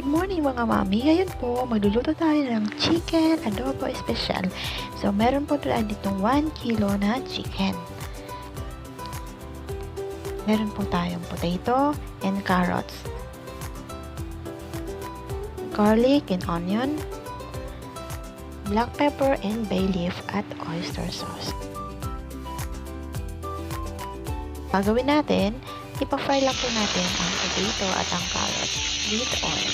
Good morning mga mami. Ngayon po, magluluto tayo ng chicken adobo special. So, meron po tayo ditong 1 kilo na chicken. Meron po tayong potato and carrots, garlic and onion, black pepper and bay leaf at oyster sauce. Gagawin natin, ipa-fry lang po natin ang potato at ang carrots with oil.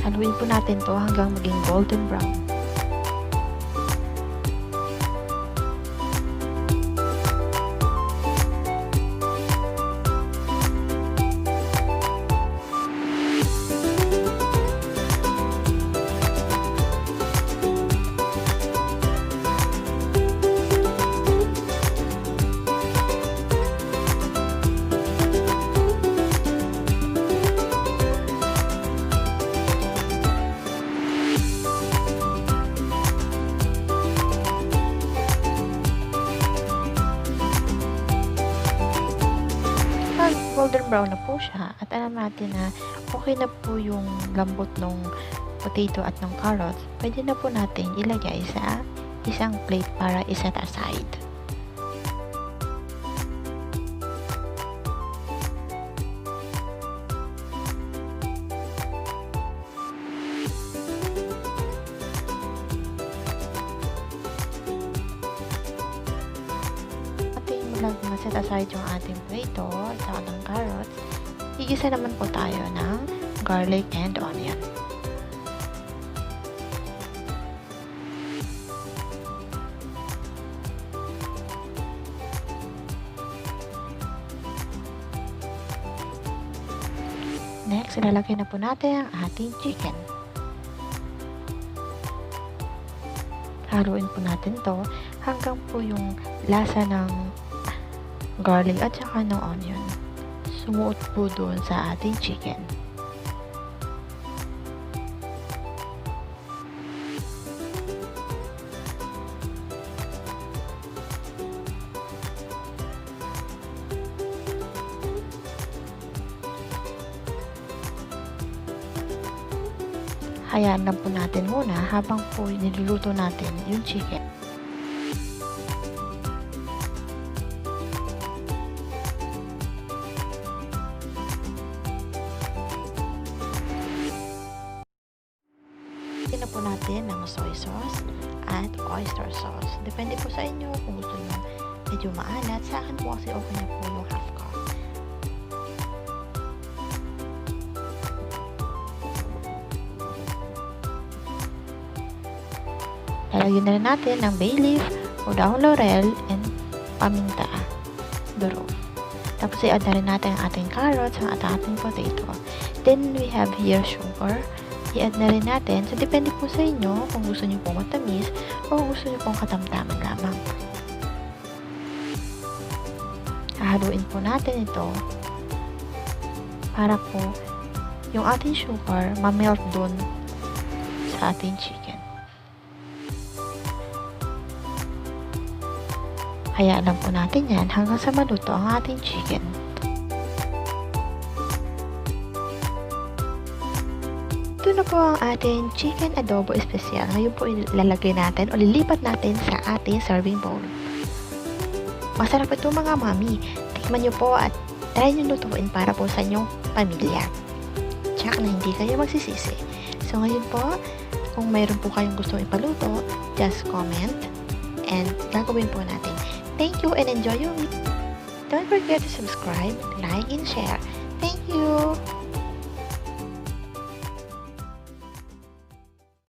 Haluin po natin to hanggang maging golden brown. Golden brown na po siya at alam natin na okay na po yung lambot ng potato at ng carrots, pwede na po natin ilagay sa isang plate para iset aside. Set aside yung ating potato at saka ng carrots, igisa naman po tayo ng garlic and onion. Next, ilalagay na po natin ang ating chicken. Haluin po natin to hanggang po yung lasa ng garlic at saka ng onion sumuot po doon sa ating chicken. Hayaan lang po natin muna habang po niluluto natin yung chicken. Na po natin ng soy sauce at oyster sauce. Depende po sa inyo kung gusto nyo medyo maalat. Sa akin po kasi okay na po yung half cup. Lalagyan na rin natin ng bay leaf o dahon laurel and paminta duro. Tapos i-add na rin natin ang ating carrots at ating potato. Then we have here sugar. I-add na rin natin. So, depende po sa inyo kung gusto nyo pong matamis o kung gusto nyo pong katamtaman lamang. Hahaluin po natin ito para po yung ating sugar ma-melt dun sa ating chicken. Hayaan lang po natin yan hanggang sa maluto ang ating chicken. Ito na po ang ating chicken adobo special. Ngayon po ilalagay natin o lilipat natin sa ating serving bowl. Masarap ito mga mami. Tikman nyo po at try nyo lutuin para po sa inyong pamilya. Tsak na hindi kayo magsisisi. So ngayon po, kung mayroon po kayong gusto ipaluto, just comment and gagawin po natin. Thank you and enjoy your meal. Don't forget to subscribe, like, and share. Thank you!